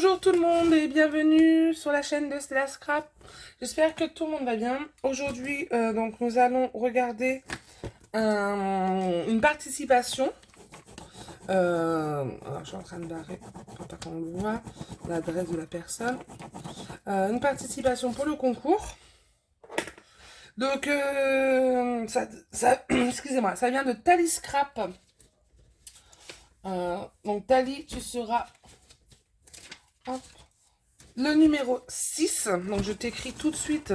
Bonjour tout le monde et bienvenue sur la chaîne de Stella Scrap. J'espère que tout le monde va bien. Aujourd'hui, donc nous allons regarder une participation. Alors, je suis en train de barrer pour pas qu'on le voit, l'adresse de la personne. Une participation pour le concours. Donc, excusez-moi, ça vient de Tally Scrap. Donc, Tally, tu seras... Hop. Le numéro 6, donc je t'écris tout de suite.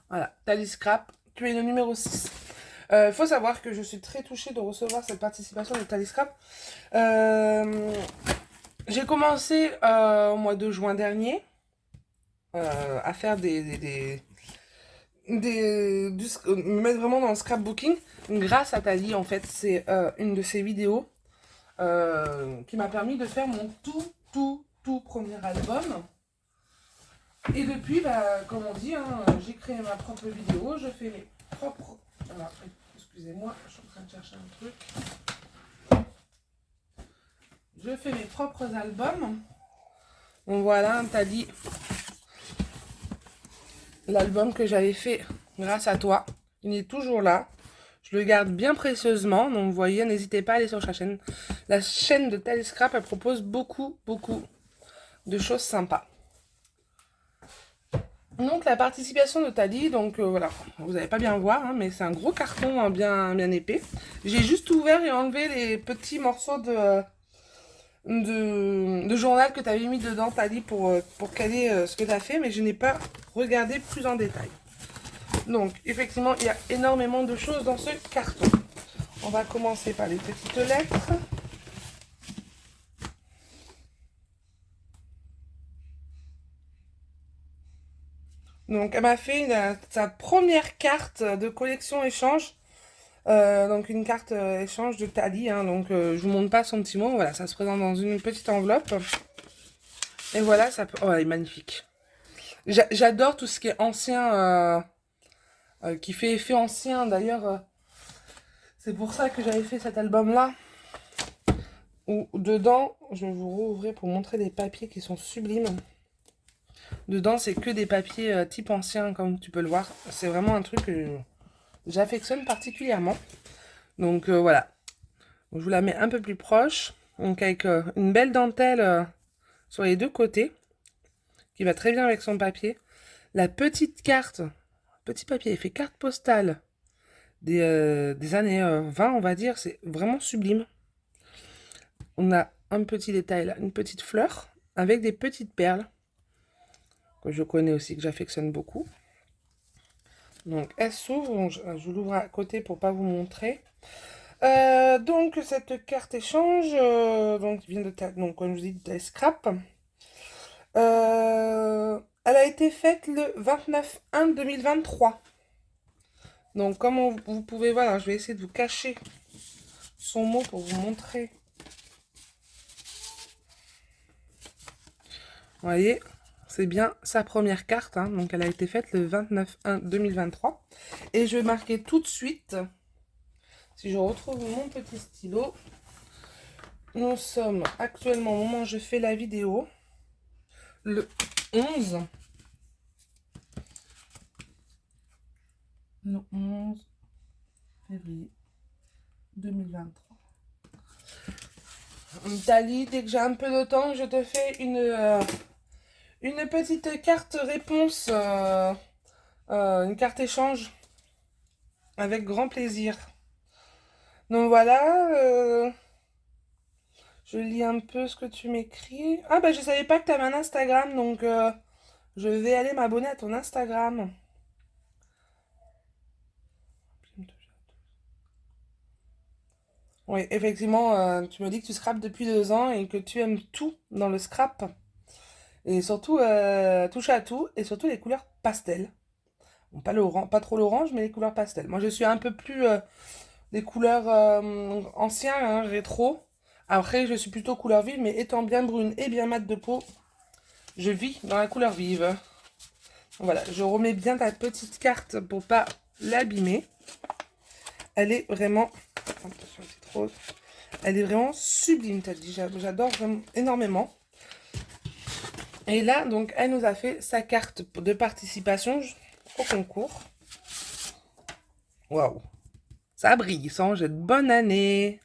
Voilà, Tally Scrap, tu es le numéro 6. Faut savoir que je suis très touchée de recevoir cette participation de Tally Scrap. J'ai commencé au mois de juin dernier à faire me mettre vraiment dans le scrapbooking grâce à Tally. En fait, c'est une de ses vidéos qui m'a permis de faire mon tout premier album. Et depuis, bah, comme on dit, hein, j'ai créé ma propre vidéo, je fais mes propres... Alors, excusez-moi, je suis en train de chercher un truc. Je fais mes propres albums. Donc voilà, Tally, l'album que j'avais fait grâce à toi, il est toujours là. Je le garde bien précieusement, donc vous voyez, n'hésitez pas à aller sur sa chaîne. La chaîne de Tally Scrap, elle propose beaucoup de choses sympas. Donc la participation de Tally, donc voilà, vous n'allez pas bien voir, hein, mais c'est un gros carton hein, bien épais. J'ai juste ouvert et enlevé les petits morceaux de journal que tu avais mis dedans, Tally, pour caler ce que tu as fait, mais je n'ai pas regardé plus en détail. Donc effectivement, il y a énormément de choses dans ce carton. On va commencer par les petites lettres. Donc elle m'a fait sa première carte de collection échange. Donc une carte échange de Tally. Hein, donc je vous montre pas son petit mot. Voilà, ça se présente dans une petite enveloppe. Et voilà, ça peut... Oh, elle est magnifique. J'adore tout ce qui est ancien, qui fait effet ancien. D'ailleurs, c'est pour ça que j'avais fait cet album-là. Où dedans, je vais vous rouvrir pour montrer des papiers qui sont sublimes. Dedans, c'est que des papiers type ancien, comme tu peux le voir. C'est vraiment un truc que j'affectionne particulièrement. Donc voilà. Je vous la mets un peu plus proche. Donc avec une belle dentelle sur les deux côtés. Qui va très bien avec son papier. La petite carte. Petit papier. Il fait carte postale. Des années 20, on va dire. C'est vraiment sublime. On a un petit détail là. Une petite fleur. Avec des petites perles. Que je connais aussi. Que j'affectionne beaucoup. Donc elle s'ouvre. Je l'ouvre à côté pour pas vous montrer. Donc cette carte échange, donc vient de donc comme je vous dis de Scrap. Elle a été faite le 29/1/2023. Donc comme vous pouvez voir, alors, je vais essayer de vous cacher son mot pour vous montrer. Vous voyez, c'est bien sa première carte. Hein, donc elle a été faite le 29/1/2023. Et je vais marquer tout de suite. Si je retrouve mon petit stylo, nous sommes actuellement au moment où je fais la vidéo, le 11 février 2023. Tally, dès que j'ai un peu de temps, je te fais une petite carte réponse, une carte échange, avec grand plaisir. Donc voilà, je lis un peu ce que tu m'écris. Ah bah je savais pas que tu avais un Instagram, donc je vais aller m'abonner à ton Instagram. Oui, effectivement, tu me dis que tu scrapes depuis 2 ans et que tu aimes tout dans le scrap. Et surtout, touche à tout, et surtout les couleurs pastel. Bon, pas trop l'orange, mais les couleurs pastel. Moi, je suis un peu plus des couleurs anciennes, hein, rétro. Après, je suis plutôt couleur vive, mais étant bien brune et bien mate de peau, je vis dans la couleur vive. Voilà, je remets bien ta petite carte pour pas l'abîmer. Elle est vraiment... Attention, petite rose. Elle est vraiment sublime, Tali. J'adore vraiment énormément. Et là, donc, elle nous a fait sa carte de participation au concours. Waouh! Ça brille, ça en jette. Bonne année!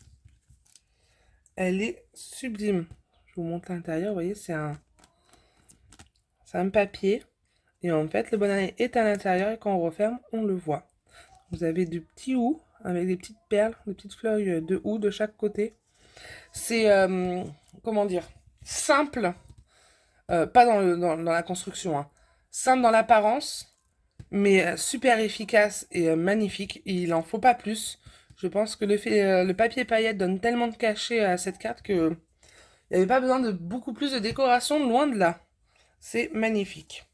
Elle est sublime. Je vous montre l'intérieur, vous voyez, c'est un papier. Et en fait, le bonne année est à l'intérieur et quand on referme, on le voit. Vous avez du petit hou avec des petites perles, des petites feuilles de hou de chaque côté. C'est, comment dire, simple, pas dans la construction, hein. Simple dans l'apparence, mais super efficace et magnifique. Il en faut pas plus. Je pense que le papier paillette donne tellement de cachet à cette carte que il n'y avait pas besoin de beaucoup plus de décoration, loin de là. C'est magnifique.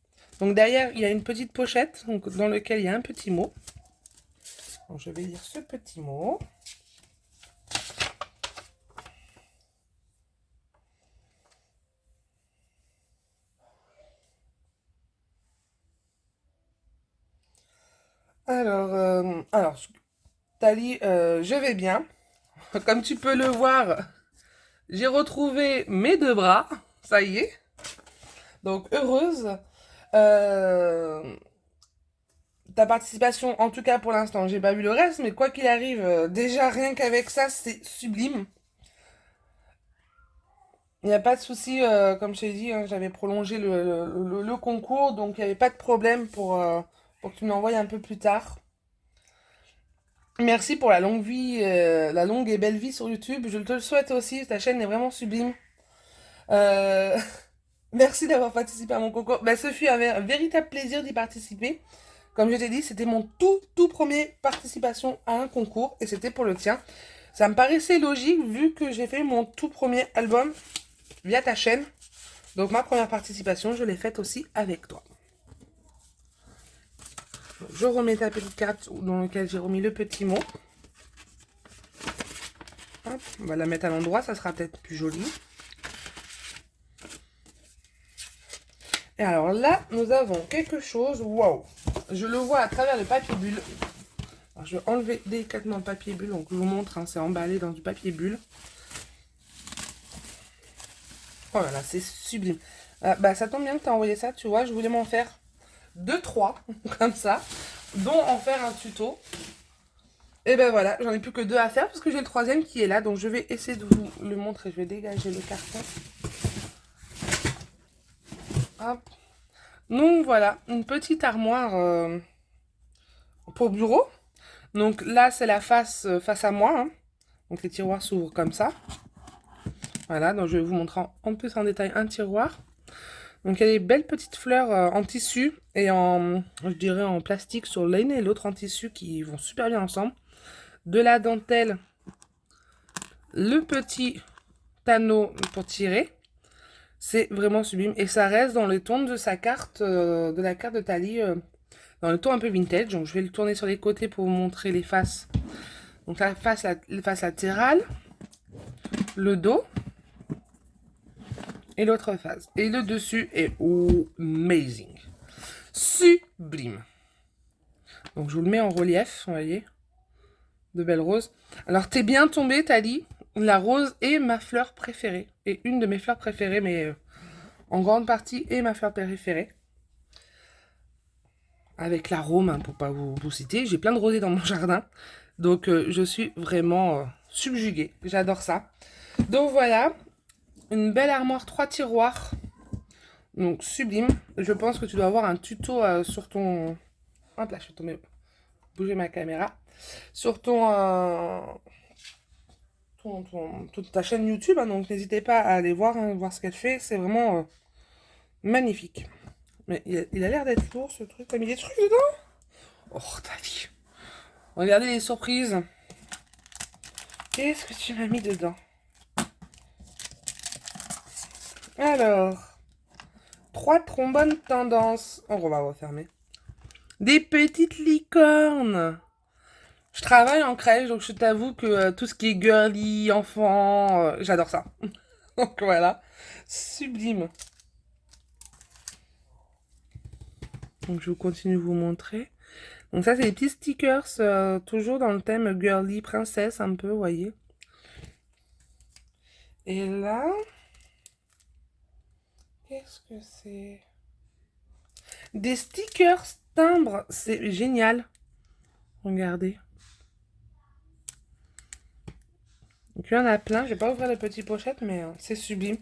Donc derrière, il y a une petite pochette donc, dans laquelle il y a un petit mot. Donc, je vais lire ce petit mot. Alors Tali, je vais bien. Comme tu peux le voir, j'ai retrouvé mes 2 bras. Ça y est. Donc, heureuse. Ta participation, en tout cas pour l'instant, j'ai pas vu le reste, mais quoi qu'il arrive, déjà rien qu'avec ça, c'est sublime. Il n'y a pas de souci, comme je t'ai dit, hein, j'avais prolongé le concours, donc il n'y avait pas de problème pour que tu m'envoies un peu plus tard. Merci pour la longue vie, la longue et belle vie sur YouTube. Je te le souhaite aussi, ta chaîne est vraiment sublime. Euh, Merci d'avoir participé à mon concours. Bah, ce fut un véritable plaisir d'y participer. Comme je t'ai dit, c'était mon tout premier participation à un concours et c'était pour le tien. Ça me paraissait logique vu que j'ai fait mon tout premier album via ta chaîne. Donc ma première participation, je l'ai faite aussi avec toi. Je remets ta petite carte dans laquelle j'ai remis le petit mot. Hop, on va la mettre à l'endroit, ça sera peut-être plus joli. Et alors là, nous avons quelque chose, waouh! Je le vois à travers le papier bulle. Alors, je vais enlever délicatement le papier bulle, donc je vous montre, hein, c'est emballé dans du papier bulle. Oh là là, c'est sublime. Bah ça tombe bien que tu as envoyé ça, tu vois, je voulais m'en faire 2-3, comme ça, dont en faire un tuto. Et ben voilà, j'en ai plus que 2 à faire parce que j'ai le 3e qui est là, donc je vais essayer de vous le montrer. Je vais dégager le carton. Hop. Donc voilà, une petite armoire pour bureau. Donc là, c'est la face à moi, hein. Donc les tiroirs s'ouvrent comme ça. Voilà, donc je vais vous montrer en plus en détail un tiroir. Donc il y a des belles petites fleurs en tissu et je dirais en plastique sur l'une et l'autre en tissu qui vont super bien ensemble. De la dentelle, le petit anneau pour tirer. C'est vraiment sublime et ça reste dans le ton de sa carte, de la carte de Tali, dans le ton un peu vintage. Donc je vais le tourner sur les côtés pour vous montrer les faces. Donc la face latérale, le dos et l'autre face. Et le dessus est amazing. Sublime. Donc je vous le mets en relief, vous voyez. De belles roses. Alors t'es bien tombée, Tali. La rose est ma fleur préférée. Et une de mes fleurs préférées, mais en grande partie est ma fleur préférée. Avec l'arôme, hein, pour pas vous citer. J'ai plein de rosés dans mon jardin. Donc je suis vraiment subjuguée. J'adore ça. Donc voilà. Une belle armoire, 3 tiroirs. Donc sublime. Je pense que tu dois avoir un tuto sur ton... Hop là, je vais tomber... bouger ma caméra. Sur ta chaîne YouTube. Hein, donc n'hésitez pas à aller voir, hein, voir ce qu'elle fait. C'est vraiment magnifique. Mais il a l'air d'être lourd ce truc. T'as mis des trucs dedans? Oh, ta vie. Regardez les surprises. Qu'est-ce que tu m'as mis dedans? Alors, 3 trombones tendance. On va refermer. Des petites licornes. Je travaille en crèche, donc je t'avoue que tout ce qui est girly, enfant, j'adore ça. Donc voilà, sublime. Donc je continue de vous montrer. Donc ça, c'est des petits stickers, toujours dans le thème girly, princesse, un peu, vous voyez. Et là, qu'est-ce que c'est? Des stickers timbres, c'est génial. Regardez. Donc il y en a plein, je vais pas ouvrir les petites pochettes, mais c'est sublime.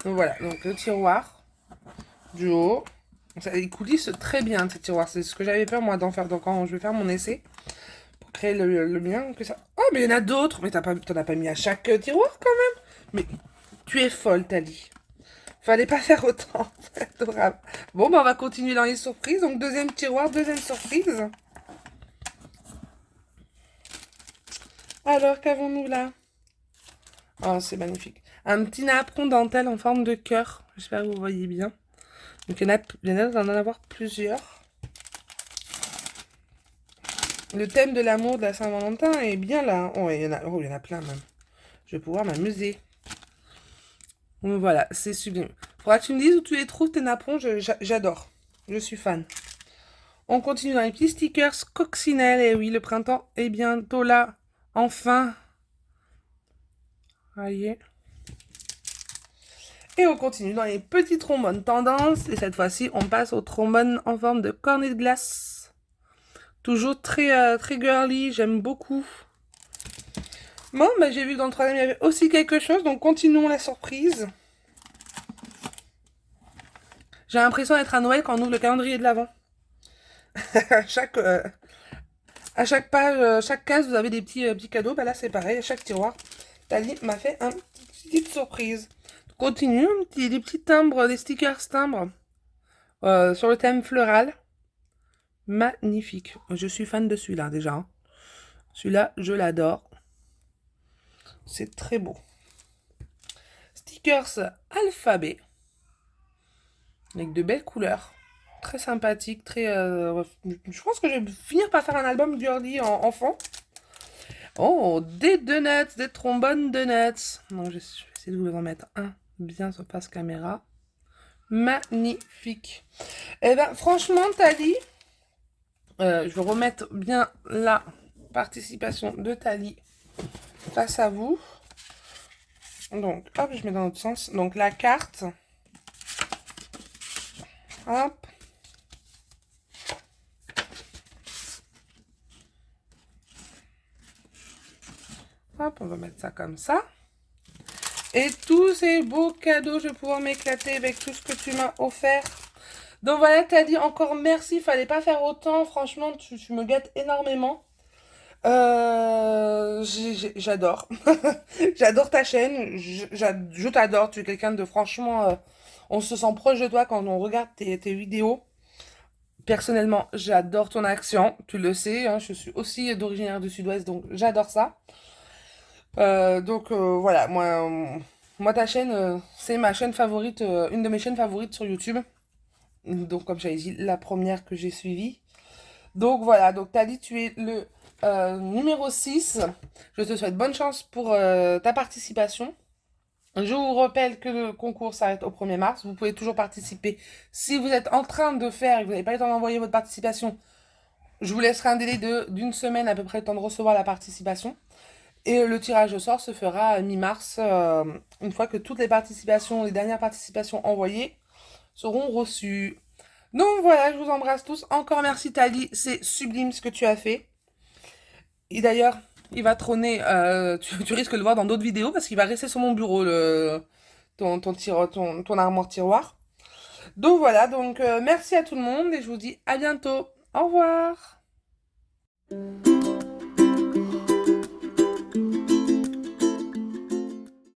Donc voilà, donc le tiroir du haut. Ça, ils coulissent très bien ces tiroirs, c'est ce que j'avais peur moi d'en faire. Donc quand je vais faire mon essai pour créer le mien, que ça. Oh mais il y en a d'autres, mais t'en as pas mis à chaque tiroir quand même. Mais tu es folle, Thalie. Fallait pas faire autant, c'est adorable. Bon bah on va continuer dans les surprises. Donc deuxième tiroir, deuxième surprise. Alors qu'avons-nous là? Oh c'est magnifique. Un petit napperon dentelle en forme de cœur. J'espère que vous voyez bien. Donc il y en a d'en avoir plusieurs. Le thème de l'amour de la Saint-Valentin est bien là. Oh, il y en a plein même. Je vais pouvoir m'amuser. Donc voilà, c'est sublime. Faudra que tu me dises où tu les trouves, tes napperons. J'adore. Je suis fan. On continue dans les petits stickers coccinelle. Et oui, le printemps est bientôt là. Enfin. Voyez. Et on continue dans les petits trombones tendance. Et cette fois-ci, on passe aux trombones en forme de cornet de glace. Toujours très, très girly, j'aime beaucoup. Bon, bah, j'ai vu que dans le troisième, il y avait aussi quelque chose. Donc, continuons la surprise. J'ai l'impression d'être à Noël quand on ouvre le calendrier de l'Avent. à chaque page, chaque case, vous avez des petits cadeaux. Bah là, c'est pareil. À chaque tiroir, Thalie m'a fait une petite surprise. Continue, des petits timbres, des stickers timbres sur le thème floral. Magnifique. Je suis fan de celui-là déjà. Celui-là, je l'adore. C'est très beau. Stickers alphabet. Avec de belles couleurs. Très sympathique. Je pense que je vais finir par faire un album girly en enfant. Oh, des donuts, des trombones donuts. Donc, je vais essayer de vous en mettre un bien sur face caméra. Magnifique. Eh ben, franchement, Thalie, je vais remettre bien la participation de Thalie face à vous. Donc, hop, je mets dans l'autre sens. Donc, la carte. Hop. Hop, on va mettre ça comme ça. Et tous ces beaux cadeaux, je vais pouvoir m'éclater avec tout ce que tu m'as offert. Donc voilà, Thalie, encore merci. Fallait pas faire autant. Franchement, tu me gâtes énormément. J'adore. J'adore ta chaîne. Je t'adore. Tu es quelqu'un de franchement... on se sent proche de toi quand on regarde tes vidéos. Personnellement, j'adore ton accent. Tu le sais, hein, je suis aussi d'origine du Sud-Ouest, donc j'adore ça. Voilà, moi ta chaîne, c'est ma chaîne favorite, une de mes chaînes favorites sur YouTube. Donc comme j'avais dit, la première que j'ai suivie. Donc voilà, donc Thalie, tu es le numéro 6. Je te souhaite bonne chance pour ta participation. Je vous rappelle que le concours s'arrête au 1er mars. Vous pouvez toujours participer. Si vous êtes en train de faire et que vous n'avez pas le temps d'envoyer votre participation, je vous laisserai un délai d'une semaine à peu près le temps de recevoir la participation. Et le tirage au sort se fera à mi-mars, une fois que toutes les participations, les dernières participations envoyées seront reçues. Donc voilà, je vous embrasse tous. Encore merci Thalie, c'est sublime ce que tu as fait. Et d'ailleurs, il va trôner, tu risques de le voir dans d'autres vidéos parce qu'il va rester sur mon bureau, ton armoire tiroir. Donc voilà, donc merci à tout le monde et je vous dis à bientôt. Au revoir.